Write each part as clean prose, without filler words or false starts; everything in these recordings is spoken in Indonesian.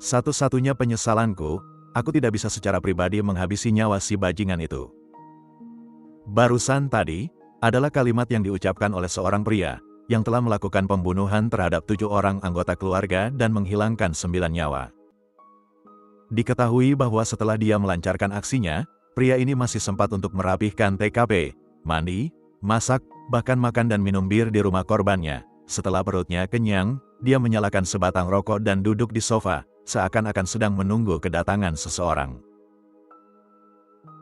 Satu-satunya penyesalanku, aku tidak bisa secara pribadi menghabisi nyawa si bajingan itu. Barusan tadi, adalah kalimat yang diucapkan oleh seorang pria, yang telah melakukan pembunuhan terhadap 7 orang anggota keluarga dan menghilangkan 9 nyawa. Diketahui bahwa setelah dia melancarkan aksinya, pria ini masih sempat untuk merapihkan TKP, mandi, masak, bahkan makan dan minum bir di rumah korbannya. Setelah perutnya kenyang, dia menyalakan sebatang rokok dan duduk di sofa, seakan-akan sedang menunggu kedatangan seseorang.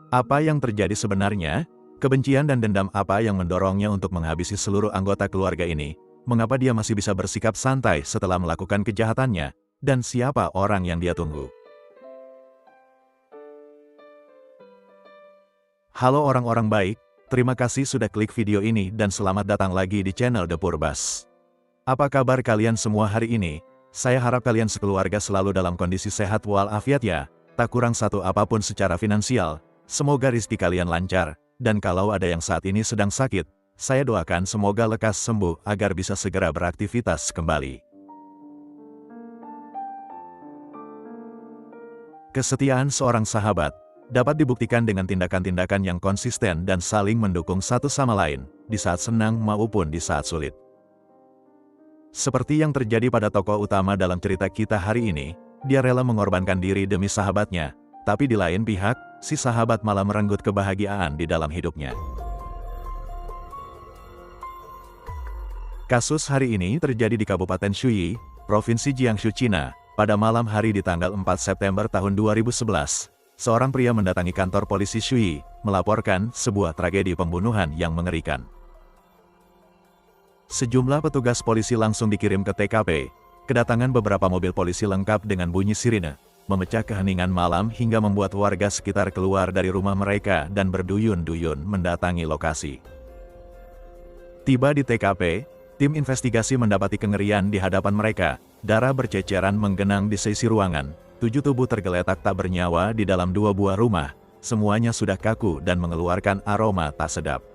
Apa yang terjadi sebenarnya? Kebencian dan dendam apa yang mendorongnya untuk menghabisi seluruh anggota keluarga ini? Mengapa dia masih bisa bersikap santai setelah melakukan kejahatannya? Dan siapa orang yang dia tunggu? Halo orang-orang baik, terima kasih sudah klik video ini dan selamat datang lagi di channel The Purbas. Apa kabar kalian semua hari ini? Saya harap kalian sekeluarga selalu dalam kondisi sehat walafiat ya, tak kurang satu apapun secara finansial. Semoga rezeki kalian lancar. Dan kalau ada yang saat ini sedang sakit, saya doakan semoga lekas sembuh agar bisa segera beraktivitas kembali. Kesetiaan seorang sahabat dapat dibuktikan dengan tindakan-tindakan yang konsisten dan saling mendukung satu sama lain, di saat senang maupun di saat sulit. Seperti yang terjadi pada tokoh utama dalam cerita kita hari ini, dia rela mengorbankan diri demi sahabatnya, tapi di lain pihak, si sahabat malah merenggut kebahagiaan di dalam hidupnya. Kasus hari ini terjadi di Kabupaten Shuyi, Provinsi Jiangsu, Cina, pada malam hari di tanggal 4 September tahun 2011. Seorang pria mendatangi kantor polisi Shuyi, melaporkan sebuah tragedi pembunuhan yang mengerikan. Sejumlah petugas polisi langsung dikirim ke TKP. Kedatangan beberapa mobil polisi lengkap dengan bunyi sirine memecah keheningan malam hingga membuat warga sekitar keluar dari rumah mereka dan berduyun-duyun mendatangi lokasi. Tiba di TKP, tim investigasi mendapati kengerian di hadapan mereka. Darah berceceran menggenang di sisi ruangan. 7 tubuh tergeletak tak bernyawa di dalam 2 buah rumah. Semuanya sudah kaku dan mengeluarkan aroma tak sedap.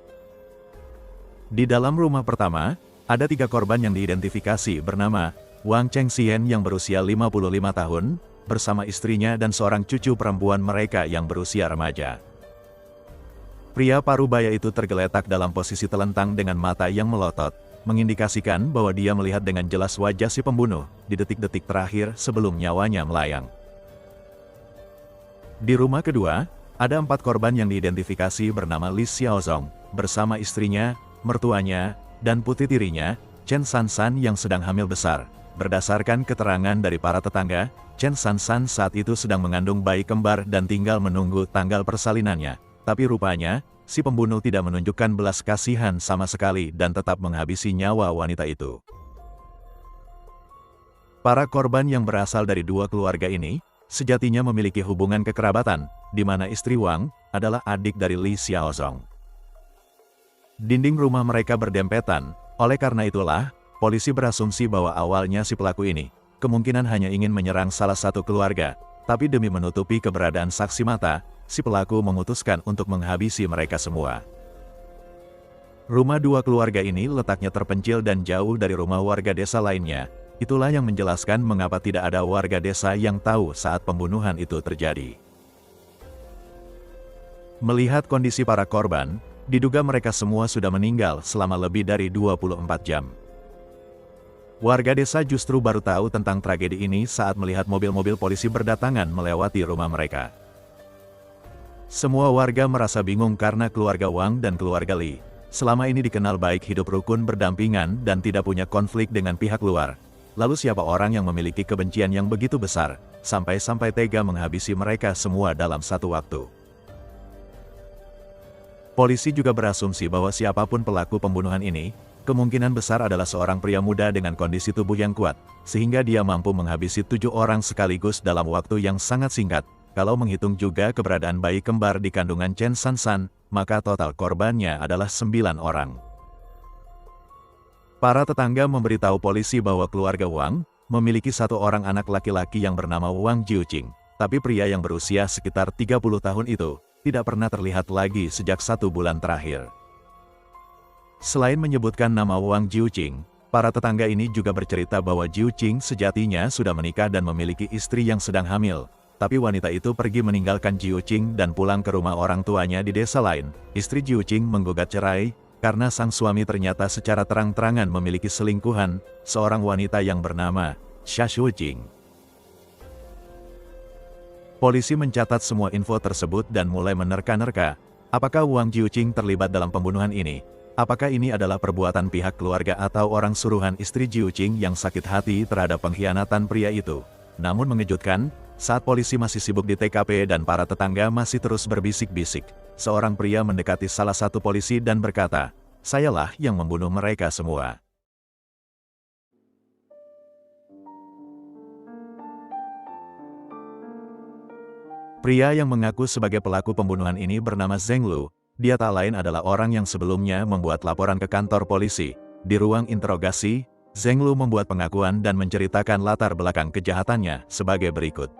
Di dalam rumah pertama, ada 3 korban yang diidentifikasi bernama Wang Chengxian yang berusia 55 tahun, bersama istrinya dan seorang cucu perempuan mereka yang berusia remaja. Pria parubaya itu tergeletak dalam posisi telentang dengan mata yang melotot, mengindikasikan bahwa dia melihat dengan jelas wajah si pembunuh di detik-detik terakhir sebelum nyawanya melayang. Di rumah kedua, ada 4 korban yang diidentifikasi bernama Li Xiaozong, bersama istrinya, mertuanya, dan putri tirinya, Chen Sansan yang sedang hamil besar. Berdasarkan keterangan dari para tetangga, Chen Sansan saat itu sedang mengandung bayi kembar dan tinggal menunggu tanggal persalinannya. Tapi rupanya, si pembunuh tidak menunjukkan belas kasihan sama sekali dan tetap menghabisi nyawa wanita itu. Para korban yang berasal dari 2 keluarga ini, sejatinya memiliki hubungan kekerabatan, di mana istri Wang adalah adik dari Li Xiaozong. Dinding rumah mereka berdempetan, oleh karena itulah, polisi berasumsi bahwa awalnya si pelaku ini kemungkinan hanya ingin menyerang salah satu keluarga, tapi demi menutupi keberadaan saksi mata, si pelaku memutuskan untuk menghabisi mereka semua. Rumah 2 keluarga ini letaknya terpencil dan jauh dari rumah warga desa lainnya. Itulah yang menjelaskan mengapa tidak ada warga desa yang tahu saat pembunuhan itu terjadi. Melihat kondisi para korban, diduga mereka semua sudah meninggal selama lebih dari 24 jam. Warga desa justru baru tahu tentang tragedi ini saat melihat mobil-mobil polisi berdatangan melewati rumah mereka. Semua warga merasa bingung karena keluarga Wang dan keluarga Li selama ini dikenal baik hidup rukun berdampingan dan tidak punya konflik dengan pihak luar. Lalu siapa orang yang memiliki kebencian yang begitu besar, sampai-sampai tega menghabisi mereka semua dalam satu waktu? Polisi juga berasumsi bahwa siapapun pelaku pembunuhan ini, kemungkinan besar adalah seorang pria muda dengan kondisi tubuh yang kuat, sehingga dia mampu menghabisi 7 orang sekaligus dalam waktu yang sangat singkat. Kalau menghitung juga keberadaan bayi kembar di kandungan Chen Sansan, maka total korbannya adalah 9 orang. Para tetangga memberitahu polisi bahwa keluarga Wang memiliki 1 orang anak laki-laki yang bernama Wang Jiuqing, tapi pria yang berusia sekitar 30 tahun itu tidak pernah terlihat lagi sejak 1 bulan terakhir. Selain menyebutkan nama Wang Jiuqing, Para tetangga ini juga bercerita bahwa Jiu Qing sejatinya sudah menikah dan memiliki istri yang sedang hamil. Tapi wanita itu pergi meninggalkan Jiu Qing dan pulang ke rumah orang tuanya di desa lain. Istri Jiu Qing menggugat cerai, karena sang suami ternyata secara terang-terangan memiliki selingkuhan, seorang wanita yang bernama Xia Shuqing. Polisi mencatat semua info tersebut dan mulai menerka-nerka, apakah Wang Jiuqing terlibat dalam pembunuhan ini? Apakah ini adalah perbuatan pihak keluarga atau orang suruhan istri Jiuqing yang sakit hati terhadap pengkhianatan pria itu? Namun mengejutkan, saat polisi masih sibuk di TKP dan para tetangga masih terus berbisik-bisik, seorang pria mendekati salah satu polisi dan berkata, "Sayalah yang membunuh mereka semua." Pria yang mengaku sebagai pelaku pembunuhan ini bernama Zheng Lu. Dia tak lain adalah orang yang sebelumnya membuat laporan ke kantor polisi. Di ruang interogasi, Zheng Lu membuat pengakuan dan menceritakan latar belakang kejahatannya sebagai berikut.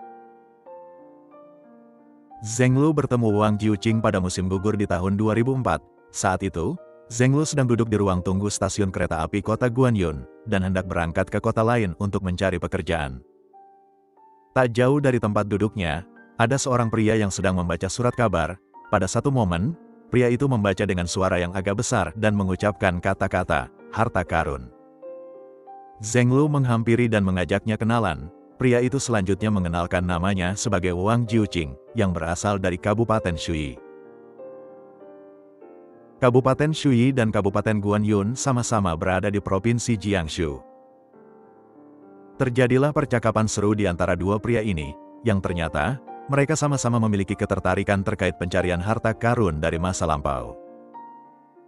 Zheng Lu bertemu Wang Jiuqing pada musim gugur di tahun 2004. Saat itu, Zheng Lu sedang duduk di ruang tunggu stasiun kereta api kota Guanyun, dan hendak berangkat ke kota lain untuk mencari pekerjaan. Tak jauh dari tempat duduknya, ada seorang pria yang sedang membaca surat kabar. Pada satu momen, pria itu membaca dengan suara yang agak besar dan mengucapkan kata-kata, "harta karun." Zheng Lu menghampiri dan mengajaknya kenalan. Pria itu selanjutnya mengenalkan namanya sebagai Wang Jiuqing, yang berasal dari Kabupaten Shui. Kabupaten Shui dan Kabupaten Guanyun sama-sama berada di Provinsi Jiangsu. Terjadilah percakapan seru di antara dua pria ini, yang ternyata mereka sama-sama memiliki ketertarikan terkait pencarian harta karun dari masa lampau.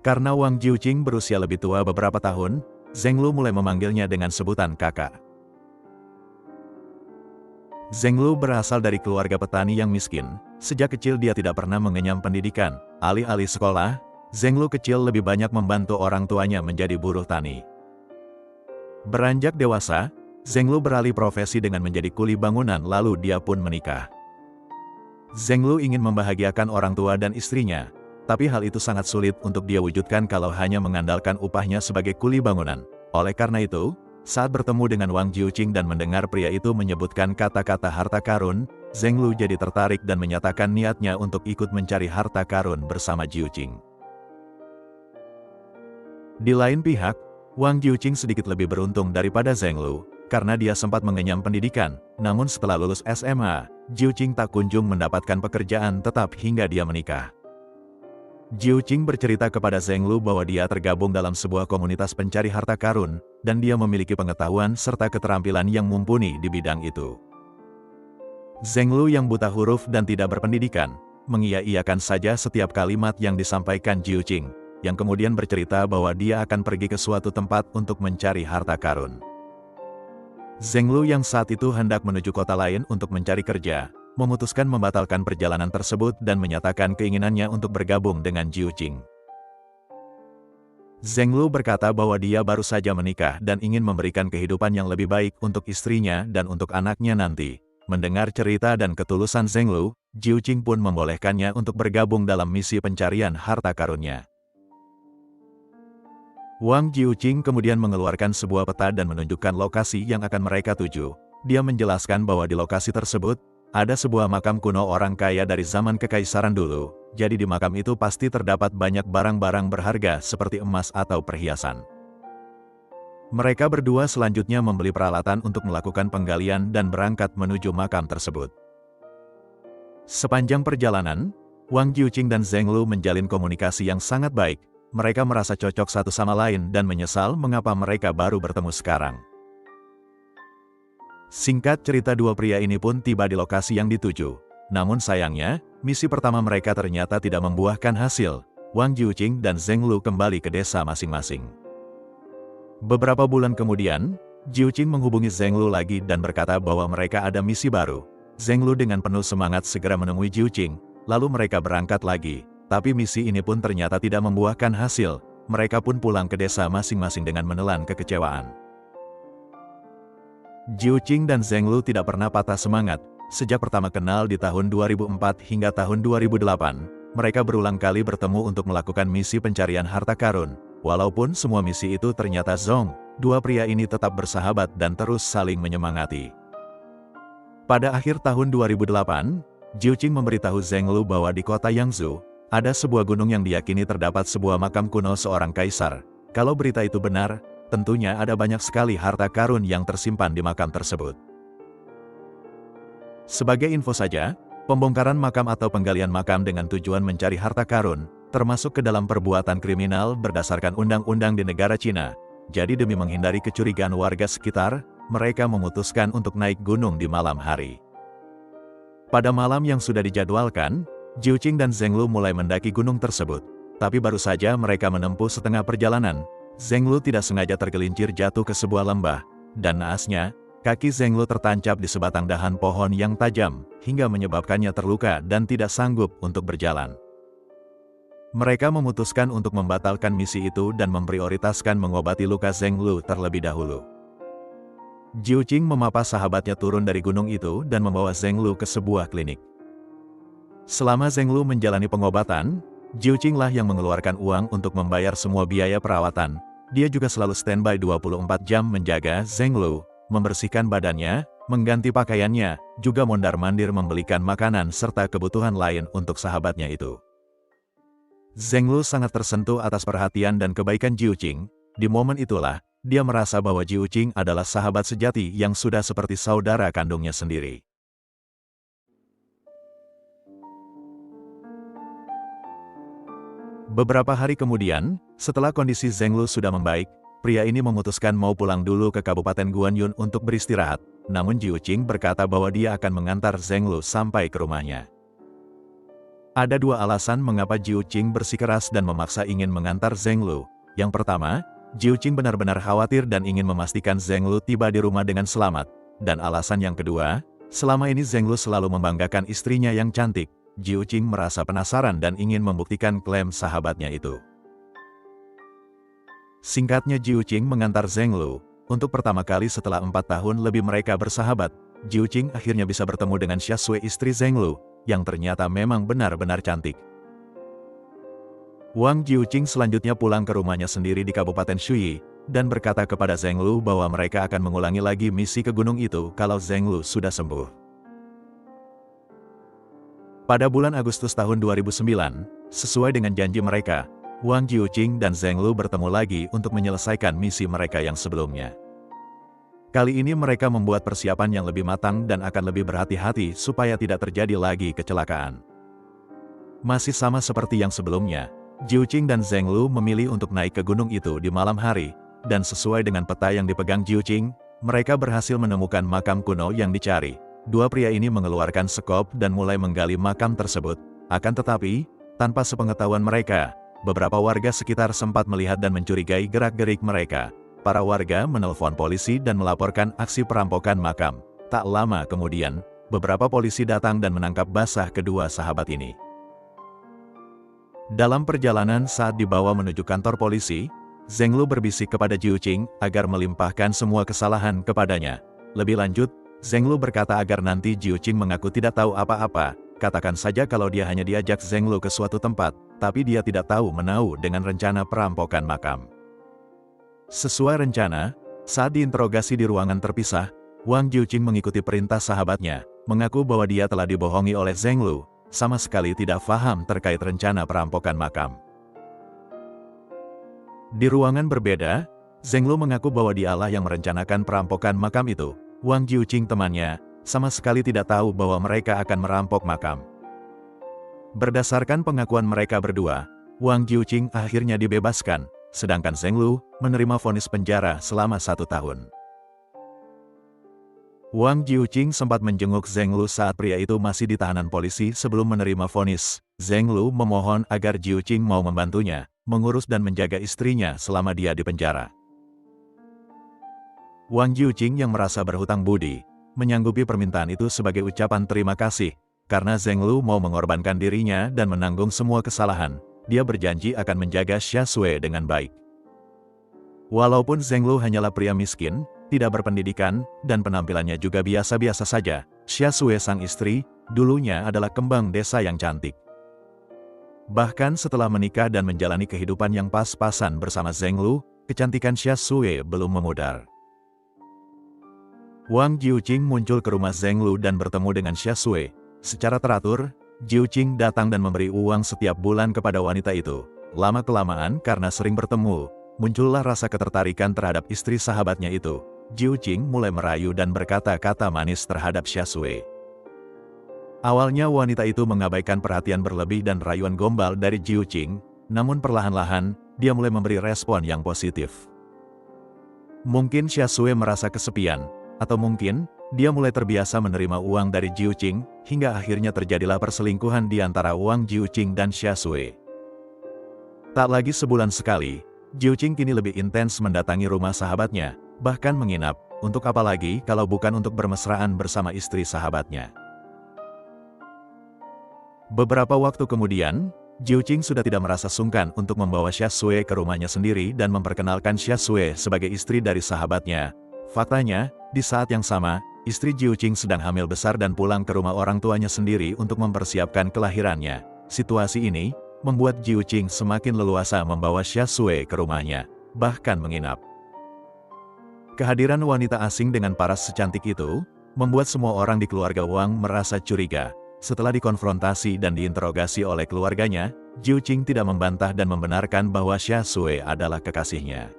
Karena Wang Jiuqing berusia lebih tua beberapa tahun, Zheng Lu mulai memanggilnya dengan sebutan kakak. Zheng Lu berasal dari keluarga petani yang miskin. Sejak kecil dia tidak pernah mengenyam pendidikan. Alih-alih sekolah, Zheng Lu kecil lebih banyak membantu orang tuanya menjadi buruh tani. Beranjak dewasa, Zheng Lu beralih profesi dengan menjadi kuli bangunan lalu dia pun menikah. Zheng Lu ingin membahagiakan orang tua dan istrinya, tapi hal itu sangat sulit untuk dia wujudkan kalau hanya mengandalkan upahnya sebagai kuli bangunan. Oleh karena itu, saat bertemu dengan Wang Jiuqing dan mendengar pria itu menyebutkan kata-kata harta karun, Zheng Lu jadi tertarik dan menyatakan niatnya untuk ikut mencari harta karun bersama Jiuqing. Di lain pihak, Wang Jiuqing sedikit lebih beruntung daripada Zheng Lu, karena dia sempat mengenyam pendidikan. Namun setelah lulus SMA, Jiuqing tak kunjung mendapatkan pekerjaan tetap hingga dia menikah. Jiuqing bercerita kepada Zheng Lu bahwa dia tergabung dalam sebuah komunitas pencari harta karun, dan dia memiliki pengetahuan serta keterampilan yang mumpuni di bidang itu. Zheng Lu yang buta huruf dan tidak berpendidikan, mengiya-iyakan saja setiap kalimat yang disampaikan Jiuqing, yang kemudian bercerita bahwa dia akan pergi ke suatu tempat untuk mencari harta karun. Zheng Lu yang saat itu hendak menuju kota lain untuk mencari kerja, memutuskan membatalkan perjalanan tersebut dan menyatakan keinginannya untuk bergabung dengan Jiuqing. Zheng Lu berkata bahwa dia baru saja menikah dan ingin memberikan kehidupan yang lebih baik untuk istrinya dan untuk anaknya nanti. Mendengar cerita dan ketulusan Zheng Lu, Jiuqing pun membolehkannya untuk bergabung dalam misi pencarian harta karunnya. Wang Jiuqing kemudian mengeluarkan sebuah peta dan menunjukkan lokasi yang akan mereka tuju. Dia menjelaskan bahwa di lokasi tersebut, ada sebuah makam kuno orang kaya dari zaman kekaisaran dulu. Jadi di makam itu pasti terdapat banyak barang-barang berharga seperti emas atau perhiasan. Mereka berdua selanjutnya membeli peralatan untuk melakukan penggalian dan berangkat menuju makam tersebut. Sepanjang perjalanan, Wang Jiuqing dan Zheng Lu menjalin komunikasi yang sangat baik. Mereka merasa cocok satu sama lain dan menyesal mengapa mereka baru bertemu sekarang. Singkat cerita, dua pria ini pun tiba di lokasi yang dituju. Namun sayangnya, misi pertama mereka ternyata tidak membuahkan hasil. Wang Jiuqing dan Zheng Lu kembali ke desa masing-masing. Beberapa bulan kemudian, Jiuqing menghubungi Zheng Lu lagi dan berkata bahwa mereka ada misi baru. Zheng Lu dengan penuh semangat segera menemui Jiuqing, lalu mereka berangkat lagi. Tapi misi ini pun ternyata tidak membuahkan hasil. Mereka pun pulang ke desa masing-masing dengan menelan kekecewaan. Jiuqing dan Zheng Lu tidak pernah patah semangat. Sejak pertama kenal di tahun 2004 hingga tahun 2008, mereka berulang kali bertemu untuk melakukan misi pencarian harta karun. Walaupun semua misi itu ternyata zonk, dua pria ini tetap bersahabat dan terus saling menyemangati. Pada akhir tahun 2008, Jiuqing memberitahu Zheng Lu bahwa di kota Yangzhou, ada sebuah gunung yang diyakini terdapat sebuah makam kuno seorang kaisar. Kalau berita itu benar, tentunya ada banyak sekali harta karun yang tersimpan di makam tersebut. Sebagai info saja, pembongkaran makam atau penggalian makam dengan tujuan mencari harta karun, termasuk ke dalam perbuatan kriminal berdasarkan undang-undang di negara Cina. Jadi demi menghindari kecurigaan warga sekitar, mereka memutuskan untuk naik gunung di malam hari. Pada malam yang sudah dijadwalkan, Jiuqing dan Zheng Lu mulai mendaki gunung tersebut. Tapi baru saja mereka menempuh setengah perjalanan, Zheng Lu tidak sengaja tergelincir jatuh ke sebuah lembah, dan naasnya, kaki Zheng Lu tertancap di sebatang dahan pohon yang tajam, hingga menyebabkannya terluka dan tidak sanggup untuk berjalan. Mereka memutuskan untuk membatalkan misi itu dan memprioritaskan mengobati luka Zheng Lu terlebih dahulu. Jiuqing memapa sahabatnya turun dari gunung itu dan membawa Zheng Lu ke sebuah klinik. Selama Zheng Lu menjalani pengobatan, Jiuqing lah yang mengeluarkan uang untuk membayar semua biaya perawatan. Dia juga selalu standby 24 jam menjaga Zheng Lu, membersihkan badannya, mengganti pakaiannya, juga mondar-mandir membelikan makanan serta kebutuhan lain untuk sahabatnya itu. Zheng Lu sangat tersentuh atas perhatian dan kebaikan Jiuqing. Di momen itulah, dia merasa bahwa Jiuqing adalah sahabat sejati yang sudah seperti saudara kandungnya sendiri. Beberapa hari kemudian, setelah kondisi Zheng Lu sudah membaik, pria ini memutuskan mau pulang dulu ke Kabupaten Guanyun untuk beristirahat. Namun Jiuqing berkata bahwa dia akan mengantar Zheng Lu sampai ke rumahnya. Ada dua alasan mengapa Jiuqing bersikeras dan memaksa ingin mengantar Zheng Lu. Yang pertama, Jiuqing benar-benar khawatir dan ingin memastikan Zheng Lu tiba di rumah dengan selamat. Dan alasan yang kedua, selama ini Zheng Lu selalu membanggakan istrinya yang cantik. Jiuqing merasa penasaran dan ingin membuktikan klaim sahabatnya itu. Singkatnya, Jiuqing mengantar Zheng Lu. Untuk pertama kali setelah 4 tahun lebih mereka bersahabat, Jiuqing akhirnya bisa bertemu dengan Xiasui, istri Zheng Lu, yang ternyata memang benar-benar cantik. Wang Jiuqing selanjutnya pulang ke rumahnya sendiri di Kabupaten Shuyi, dan berkata kepada Zheng Lu bahwa mereka akan mengulangi lagi misi ke gunung itu kalau Zheng Lu sudah sembuh. Pada bulan Agustus tahun 2009, sesuai dengan janji mereka, Wang Jiuqing dan Zheng Lu bertemu lagi untuk menyelesaikan misi mereka yang sebelumnya. Kali ini mereka membuat persiapan yang lebih matang dan akan lebih berhati-hati supaya tidak terjadi lagi kecelakaan. Masih sama seperti yang sebelumnya, Jiuqing dan Zheng Lu memilih untuk naik ke gunung itu di malam hari, dan sesuai dengan peta yang dipegang Jiuqing, mereka berhasil menemukan makam kuno yang dicari. Dua pria ini mengeluarkan skop dan mulai menggali makam tersebut. Akan tetapi, tanpa sepengetahuan mereka, beberapa warga sekitar sempat melihat dan mencurigai gerak-gerik mereka. Para warga menelpon polisi dan melaporkan aksi perampokan makam. Tak lama kemudian, beberapa polisi datang dan menangkap basah kedua sahabat ini. Dalam perjalanan saat dibawa menuju kantor polisi, Zheng Lu berbisik kepada Jiuqing agar melimpahkan semua kesalahan kepadanya. Lebih lanjut, Zheng Lu berkata agar nanti Jiuqing mengaku tidak tahu apa-apa, katakan saja kalau dia hanya diajak Zheng Lu ke suatu tempat, tapi dia tidak tahu menahu dengan rencana perampokan makam. Sesuai rencana, saat diinterogasi di ruangan terpisah, Wang Jiuqing mengikuti perintah sahabatnya, mengaku bahwa dia telah dibohongi oleh Zheng Lu, sama sekali tidak paham terkait rencana perampokan makam. Di ruangan berbeda, Zheng Lu mengaku bahwa dialah yang merencanakan perampokan makam itu. Wang Jiuqing temannya, sama sekali tidak tahu bahwa mereka akan merampok makam. Berdasarkan pengakuan mereka berdua, Wang Jiuqing akhirnya dibebaskan, sedangkan Zheng Lu menerima vonis penjara selama 1 tahun. Wang Jiuqing sempat menjenguk Zheng Lu saat pria itu masih di tahanan polisi sebelum menerima vonis. Zheng Lu memohon agar Jiuqing mau membantunya, mengurus dan menjaga istrinya selama dia di penjara. Wang Jiuqing yang merasa berhutang budi, menyanggupi permintaan itu sebagai ucapan terima kasih, karena Zheng Lu mau mengorbankan dirinya dan menanggung semua kesalahan. Dia berjanji akan menjaga Xiasui dengan baik. Walaupun Zheng Lu hanyalah pria miskin, tidak berpendidikan, dan penampilannya juga biasa-biasa saja, Xiasui sang istri, dulunya adalah kembang desa yang cantik. Bahkan setelah menikah dan menjalani kehidupan yang pas-pasan bersama Zheng Lu, kecantikan Xia Shui belum memudar. Wang Jiuqing muncul ke rumah Zheng Lu dan bertemu dengan Xia Shui. Secara teratur, Jiuqing datang dan memberi uang setiap bulan kepada wanita itu. Lama-kelamaan karena sering bertemu, muncullah rasa ketertarikan terhadap istri sahabatnya itu. Jiuqing mulai merayu dan berkata-kata manis terhadap Xia Shui. Awalnya wanita itu mengabaikan perhatian berlebih dan rayuan gombal dari Jiuqing, namun perlahan-lahan, dia mulai memberi respon yang positif. Mungkin Xia Shui merasa kesepian, atau mungkin, dia mulai terbiasa menerima uang dari Jiuqing, hingga akhirnya terjadilah perselingkuhan di antara Wang Jiuqing dan Xia Shui. Tak lagi sebulan sekali, Jiuqing kini lebih intens mendatangi rumah sahabatnya, bahkan menginap, untuk apa lagi kalau bukan untuk bermesraan bersama istri sahabatnya. Beberapa waktu kemudian, Jiuqing sudah tidak merasa sungkan untuk membawa Xia Shui ke rumahnya sendiri dan memperkenalkan Xia Shui sebagai istri dari sahabatnya. Faktanya, di saat yang sama, istri Jiuqing sedang hamil besar dan pulang ke rumah orang tuanya sendiri untuk mempersiapkan kelahirannya. Situasi ini membuat Jiuqing semakin leluasa membawa Xia Shui ke rumahnya, bahkan menginap. Kehadiran wanita asing dengan paras secantik itu membuat semua orang di keluarga Wang merasa curiga. Setelah dikonfrontasi dan diinterogasi oleh keluarganya, Jiuqing tidak membantah dan membenarkan bahwa Xia Shui adalah kekasihnya.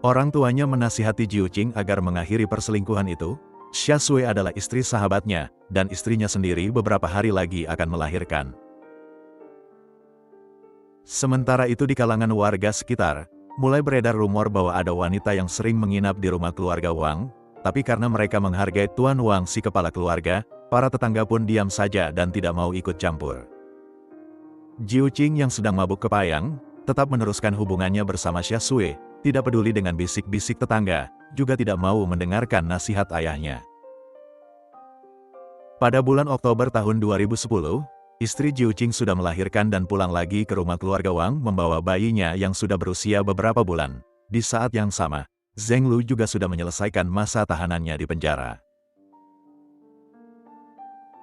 Orang tuanya menasihati Jiuqing agar mengakhiri perselingkuhan itu. Xia Shui adalah istri sahabatnya, dan istrinya sendiri beberapa hari lagi akan melahirkan. Sementara itu di kalangan warga sekitar, mulai beredar rumor bahwa ada wanita yang sering menginap di rumah keluarga Wang, tapi karena mereka menghargai Tuan Wang si kepala keluarga, para tetangga pun diam saja dan tidak mau ikut campur. Jiuqing yang sedang mabuk kepayang, tetap meneruskan hubungannya bersama Xia Shui, tidak peduli dengan bisik-bisik tetangga, juga tidak mau mendengarkan nasihat ayahnya. Pada bulan Oktober tahun 2010, istri Jiuqing sudah melahirkan dan pulang lagi ke rumah keluarga Wang membawa bayinya yang sudah berusia beberapa bulan. Di saat yang sama, Zheng Lu juga sudah menyelesaikan masa tahanannya di penjara.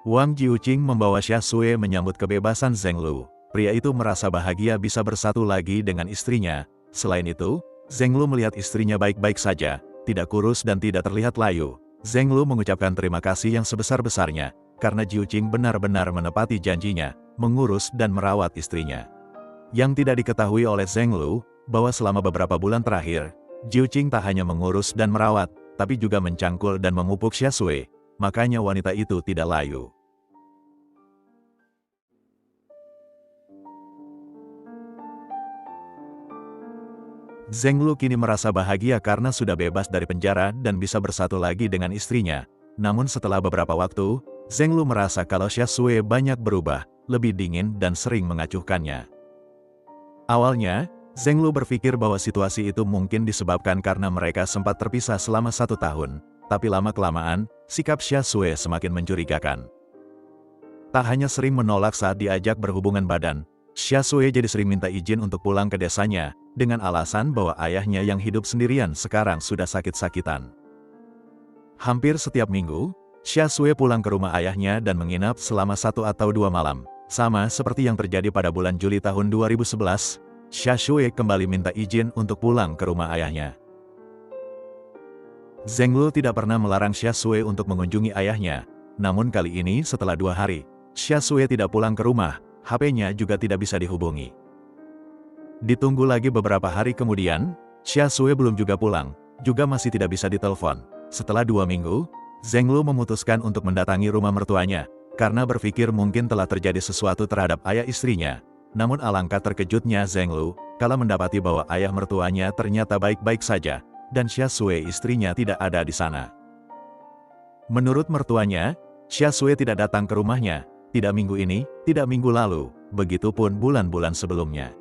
Wang Jiuqing membawa Xia Shui menyambut kebebasan Zheng Lu. Pria itu merasa bahagia bisa bersatu lagi dengan istrinya. Selain itu, Zheng Lu melihat istrinya baik-baik saja, tidak kurus dan tidak terlihat layu. Zheng Lu mengucapkan terima kasih yang sebesar-besarnya, karena Jiuqing benar-benar menepati janjinya, mengurus dan merawat istrinya. Yang tidak diketahui oleh Zheng Lu, bahwa selama beberapa bulan terakhir, Jiuqing tak hanya mengurus dan merawat, tapi juga mencangkul dan memupuk Xia Shui, makanya wanita itu tidak layu. Zheng Lu kini merasa bahagia karena sudah bebas dari penjara dan bisa bersatu lagi dengan istrinya. Namun setelah beberapa waktu, Zheng Lu merasa kalau Xia Shui banyak berubah, lebih dingin dan sering mengacuhkannya. Awalnya, Zheng Lu berpikir bahwa situasi itu mungkin disebabkan karena mereka sempat terpisah selama 1 tahun. Tapi lama-kelamaan, sikap Xia Shui semakin mencurigakan. Tak hanya sering menolak saat diajak berhubungan badan, Xia Shui jadi sering minta izin untuk pulang ke desanya, dengan alasan bahwa ayahnya yang hidup sendirian sekarang sudah sakit-sakitan. Hampir setiap minggu, Xia Shui pulang ke rumah ayahnya dan menginap selama 1 atau 2 malam. Sama seperti yang terjadi pada bulan Juli tahun 2011, Xia Shui kembali minta izin untuk pulang ke rumah ayahnya. Zheng Lu tidak pernah melarang Xia Shui untuk mengunjungi ayahnya, namun kali ini setelah 2 hari, Xia Shui tidak pulang ke rumah, HP-nya juga tidak bisa dihubungi. Ditunggu lagi beberapa hari kemudian, Xia Shui belum juga pulang, juga masih tidak bisa ditelepon. Setelah 2 minggu, Zheng Lu memutuskan untuk mendatangi rumah mertuanya, karena berpikir mungkin telah terjadi sesuatu terhadap ayah istrinya. Namun alangkah terkejutnya Zheng Lu, kala mendapati bahwa ayah mertuanya ternyata baik-baik saja, dan Xia Shui istrinya tidak ada di sana. Menurut mertuanya, Xia Shui tidak datang ke rumahnya, tidak minggu ini, tidak minggu lalu, begitupun bulan-bulan sebelumnya.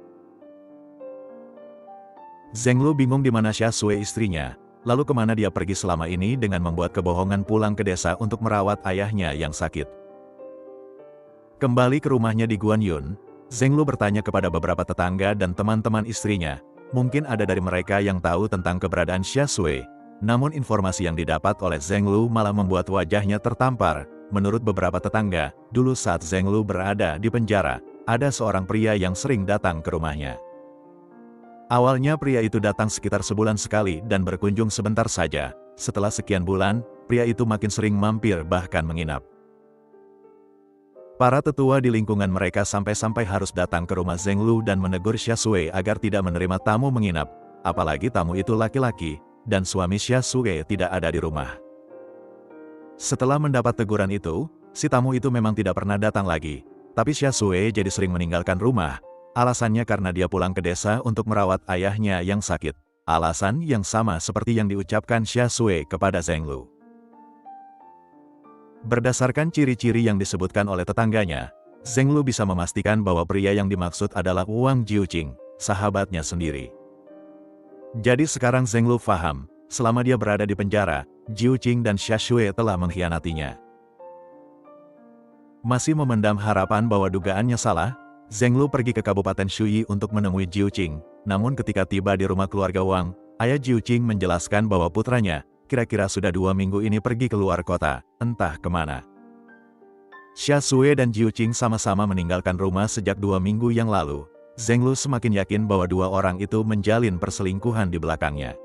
Zheng Lu bingung di mana Xia Shui istrinya, lalu kemana dia pergi selama ini dengan membuat kebohongan pulang ke desa untuk merawat ayahnya yang sakit. Kembali ke rumahnya di Guanyun, Zheng Lu bertanya kepada beberapa tetangga dan teman-teman istrinya, mungkin ada dari mereka yang tahu tentang keberadaan Xia Shui. Namun informasi yang didapat oleh Zheng Lu malah membuat wajahnya tertampar. Menurut beberapa tetangga, dulu saat Zheng Lu berada di penjara, ada seorang pria yang sering datang ke rumahnya. Awalnya pria itu datang sekitar sebulan sekali dan berkunjung sebentar saja. Setelah sekian bulan, pria itu makin sering mampir bahkan menginap. Para tetua di lingkungan mereka sampai-sampai harus datang ke rumah Zheng Lu dan menegur Xia Shui agar tidak menerima tamu menginap. Apalagi tamu itu laki-laki, dan suami Xia Shui tidak ada di rumah. Setelah mendapat teguran itu, si tamu itu memang tidak pernah datang lagi. Tapi Xia Shui jadi sering meninggalkan rumah. Alasannya karena dia pulang ke desa untuk merawat ayahnya yang sakit. Alasan yang sama seperti yang diucapkan Xia Shui kepada Zheng Lu. Berdasarkan ciri-ciri yang disebutkan oleh tetangganya, Zheng Lu bisa memastikan bahwa pria yang dimaksud adalah Wang Jiuqing, sahabatnya sendiri. Jadi sekarang Zheng Lu paham, selama dia berada di penjara, Jiuqing dan Xia Shui telah mengkhianatinya. Masih memendam harapan bahwa dugaannya salah, Zheng Lu pergi ke Kabupaten Shuyi untuk menemui Jiuqing. Namun ketika tiba di rumah keluarga Wang, ayah Jiuqing menjelaskan bahwa putranya, kira-kira sudah 2 minggu ini pergi keluar kota, entah kemana. Xia Shui dan Jiuqing sama-sama meninggalkan rumah sejak 2 minggu yang lalu. Zheng Lu semakin yakin bahwa dua orang itu menjalin perselingkuhan di belakangnya.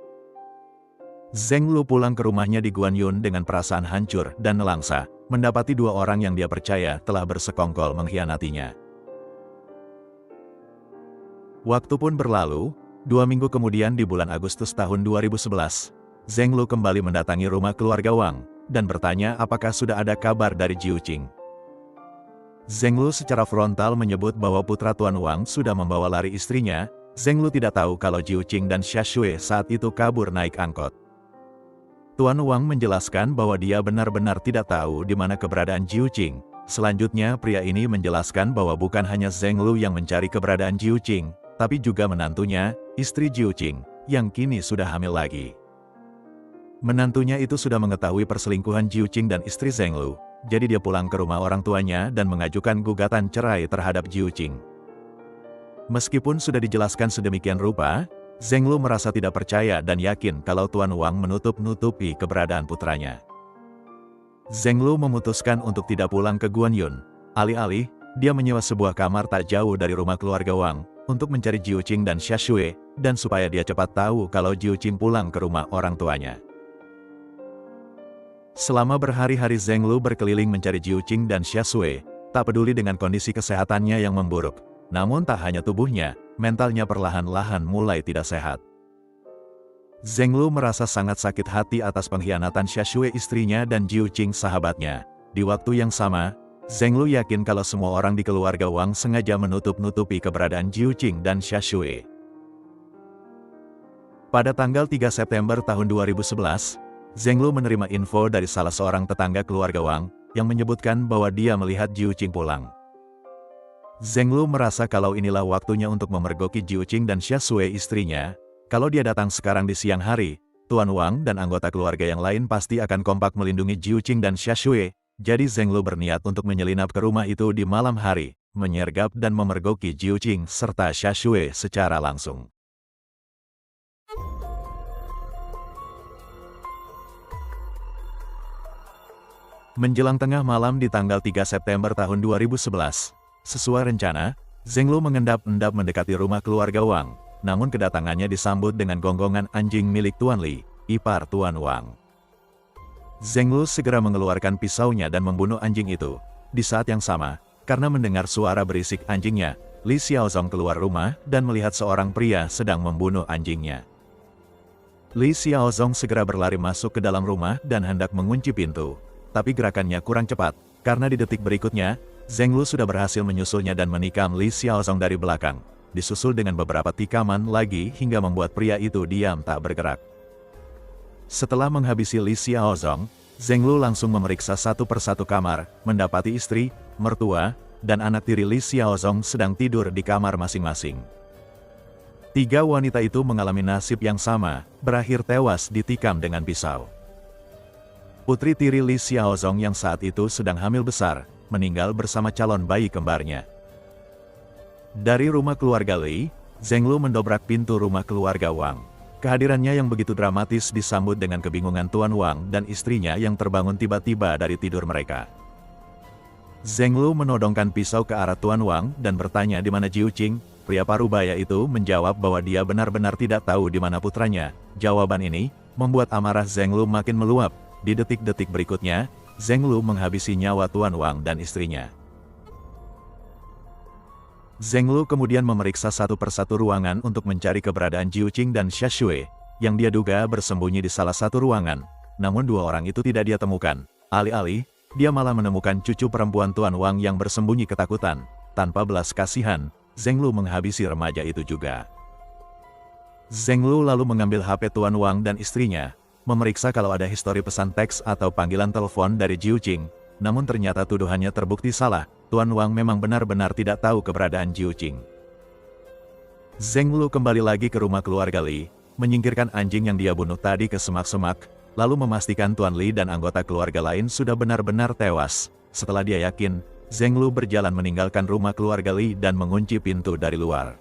Zheng Lu pulang ke rumahnya di Guanyun dengan perasaan hancur dan nelangsa, mendapati dua orang yang dia percaya telah bersekongkol mengkhianatinya. Waktu pun berlalu, 2 minggu kemudian di bulan Agustus tahun 2011, Zheng Lu kembali mendatangi rumah keluarga Wang, dan bertanya apakah sudah ada kabar dari Jiuqing. Zheng Lu secara frontal menyebut bahwa putra Tuan Wang sudah membawa lari istrinya. Zheng Lu tidak tahu kalau Jiuqing dan Xia Shui saat itu kabur naik angkot. Tuan Wang menjelaskan bahwa dia benar-benar tidak tahu di mana keberadaan Jiuqing. Selanjutnya pria ini menjelaskan bahwa bukan hanya Zheng Lu yang mencari keberadaan Jiuqing, tapi juga menantunya, istri Jiuqing, yang kini sudah hamil lagi. Menantunya itu sudah mengetahui perselingkuhan Jiuqing dan istri Zheng Lu, jadi dia pulang ke rumah orang tuanya dan mengajukan gugatan cerai terhadap Jiuqing. Meskipun sudah dijelaskan sedemikian rupa, Zheng Lu merasa tidak percaya dan yakin kalau Tuan Wang menutup-nutupi keberadaan putranya. Zheng Lu memutuskan untuk tidak pulang ke Guanyun. Alih-alih, dia menyewa sebuah kamar tak jauh dari rumah keluarga Wang, untuk mencari Jiuqing dan Xia Shui, dan supaya dia cepat tahu kalau Jiuqing pulang ke rumah orang tuanya. Selama berhari-hari Zheng Lu berkeliling mencari Jiuqing dan Xia Shui, tak peduli dengan kondisi kesehatannya yang memburuk. Namun tak hanya tubuhnya, mentalnya perlahan-lahan mulai tidak sehat. Zheng Lu merasa sangat sakit hati atas pengkhianatan Xia Shui istrinya dan Jiuqing sahabatnya. Di waktu yang sama, Zheng Lu yakin kalau semua orang di keluarga Wang sengaja menutup-nutupi keberadaan Jiuqing dan Xia Shui. Pada tanggal 3 September tahun 2011, Zheng Lu menerima info dari salah seorang tetangga keluarga Wang, yang menyebutkan bahwa dia melihat Jiuqing pulang. Zheng Lu merasa kalau inilah waktunya untuk memergoki Jiuqing dan Xia Shui istrinya. Kalau dia datang sekarang di siang hari, Tuan Wang dan anggota keluarga yang lain pasti akan kompak melindungi Jiuqing dan Xia Shui. Jadi Zheng Lu berniat untuk menyelinap ke rumah itu di malam hari, menyergap dan memergoki Jiuqing serta Xia Shui secara langsung. Menjelang tengah malam di tanggal 3 September tahun 2011, sesuai rencana, Zheng Lu mengendap-endap mendekati rumah keluarga Wang, namun kedatangannya disambut dengan gonggongan anjing milik Tuan Li, ipar Tuan Wang. Zheng Lu segera mengeluarkan pisaunya dan membunuh anjing itu. Di saat yang sama, karena mendengar suara berisik anjingnya, Li Xiaozong keluar rumah dan melihat seorang pria sedang membunuh anjingnya. Li Xiaozong segera berlari masuk ke dalam rumah dan hendak mengunci pintu. Tapi gerakannya kurang cepat, karena di detik berikutnya, Zheng Lu sudah berhasil menyusulnya dan menikam Li Xiaozong dari belakang, disusul dengan beberapa tikaman lagi hingga membuat pria itu diam tak bergerak. Setelah menghabisi Li Xiaozong, Zheng Lu langsung memeriksa satu persatu kamar, mendapati istri, mertua, dan anak tiri Li Xiaozong sedang tidur di kamar masing-masing. 3 wanita itu mengalami nasib yang sama, berakhir tewas ditikam dengan pisau. Putri tiri Li Xiaozong yang saat itu sedang hamil besar, meninggal bersama calon bayi kembarnya. Dari rumah keluarga Li, Zheng Lu mendobrak pintu rumah keluarga Wang. Kehadirannya yang begitu dramatis disambut dengan kebingungan Tuan Wang dan istrinya yang terbangun tiba-tiba dari tidur mereka. Zheng Lu menodongkan pisau ke arah Tuan Wang dan bertanya di mana Jiuqing. Pria parubaya itu menjawab bahwa dia benar-benar tidak tahu di mana putranya. Jawaban ini membuat amarah Zheng Lu makin meluap. Di detik-detik berikutnya, Zheng Lu menghabisi nyawa Tuan Wang dan istrinya. Zheng Lu kemudian memeriksa satu persatu ruangan untuk mencari keberadaan Jiu Qing dan Xia Shui, yang dia duga bersembunyi di salah satu ruangan. Namun dua orang itu tidak dia temukan. Alih-alih, dia malah menemukan cucu perempuan Tuan Wang yang bersembunyi ketakutan. Tanpa belas kasihan, Zheng Lu menghabisi remaja itu juga. Zheng Lu lalu mengambil HP Tuan Wang dan istrinya, memeriksa kalau ada histori pesan teks atau panggilan telepon dari Jiu Qing. Namun ternyata tuduhannya terbukti salah. Tuan Wang memang benar-benar tidak tahu keberadaan Jiu Qing. Zheng Lu kembali lagi ke rumah keluarga Li, menyingkirkan anjing yang dia bunuh tadi ke semak-semak, lalu memastikan Tuan Li dan anggota keluarga lain sudah benar-benar tewas. Setelah dia yakin, Zheng Lu berjalan meninggalkan rumah keluarga Li dan mengunci pintu dari luar.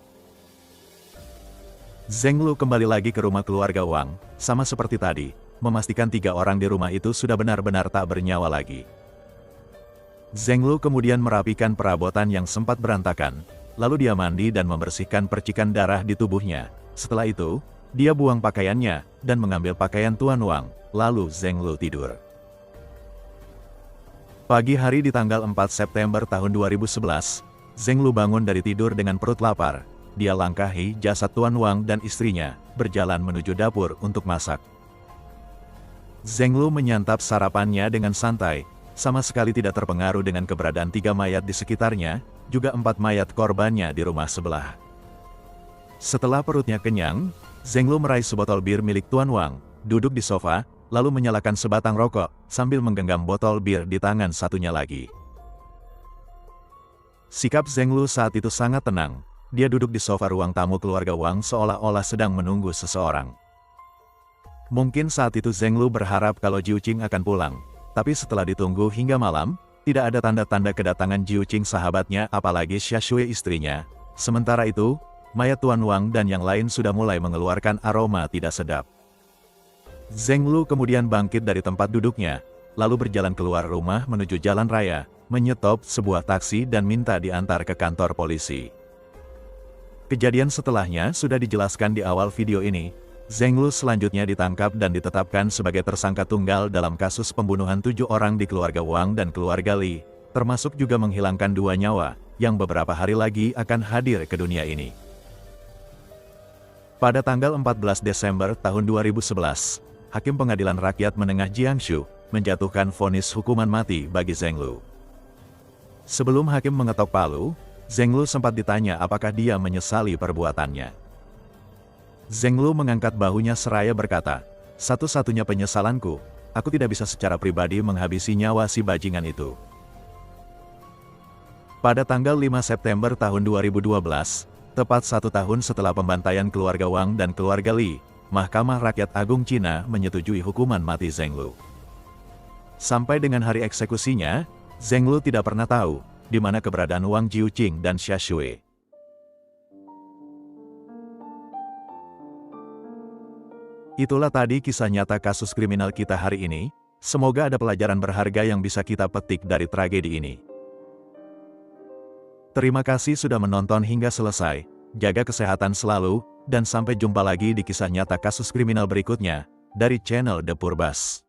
Zheng Lu kembali lagi ke rumah keluarga Wang, sama seperti tadi, memastikan 3 orang di rumah itu sudah benar-benar tak bernyawa lagi. Zheng Lu kemudian merapikan perabotan yang sempat berantakan, lalu dia mandi dan membersihkan percikan darah di tubuhnya. Setelah itu, dia buang pakaiannya dan mengambil pakaian Tuan Wang, lalu Zheng Lu tidur. Pagi hari di tanggal 4 September tahun 2011, Zheng Lu bangun dari tidur dengan perut lapar. Dia langkahi jasad Tuan Wang dan istrinya, berjalan menuju dapur untuk masak. Zheng Lu menyantap sarapannya dengan santai, sama sekali tidak terpengaruh dengan keberadaan 3 mayat di sekitarnya, juga 4 mayat korbannya di rumah sebelah. Setelah perutnya kenyang, Zheng Lu meraih sebotol bir milik Tuan Wang, duduk di sofa, lalu menyalakan sebatang rokok, sambil menggenggam botol bir di tangan satunya lagi. Sikap Zheng Lu saat itu sangat tenang. Dia duduk di sofa ruang tamu keluarga Wang seolah-olah sedang menunggu seseorang. Mungkin saat itu Zheng Lu berharap kalau Jiu Qing akan pulang, tapi setelah ditunggu hingga malam, tidak ada tanda-tanda kedatangan Jiu Qing sahabatnya apalagi Xia Shui istrinya. Sementara itu, mayat Tuan Wang dan yang lain sudah mulai mengeluarkan aroma tidak sedap. Zheng Lu kemudian bangkit dari tempat duduknya, lalu berjalan keluar rumah menuju jalan raya, menyetop sebuah taksi dan minta diantar ke kantor polisi. Kejadian setelahnya sudah dijelaskan di awal video ini. Zheng Lu selanjutnya ditangkap dan ditetapkan sebagai tersangka tunggal dalam kasus pembunuhan 7 orang di keluarga Wang dan keluarga Li, termasuk juga menghilangkan 2 nyawa, yang beberapa hari lagi akan hadir ke dunia ini. Pada tanggal 14 Desember tahun 2011, Hakim Pengadilan Rakyat Menengah Jiangsu menjatuhkan vonis hukuman mati bagi Zheng Lu. Sebelum hakim mengetok palu, Zheng Lu sempat ditanya apakah dia menyesali perbuatannya. Zheng Lu mengangkat bahunya seraya berkata, "Satu-satunya penyesalanku, aku tidak bisa secara pribadi menghabisi nyawa si bajingan itu." Pada tanggal 5 September tahun 2012, tepat 1 tahun setelah pembantaian keluarga Wang dan keluarga Li, Mahkamah Rakyat Agung Cina menyetujui hukuman mati Zheng Lu. Sampai dengan hari eksekusinya, Zheng Lu tidak pernah tahu di mana keberadaan Wang Jiuqing dan Xia Shui. Itulah tadi kisah nyata kasus kriminal kita hari ini. Semoga ada pelajaran berharga yang bisa kita petik dari tragedi ini. Terima kasih sudah menonton hingga selesai. Jaga kesehatan selalu, dan sampai jumpa lagi di kisah nyata kasus kriminal berikutnya, dari channel The Purbas.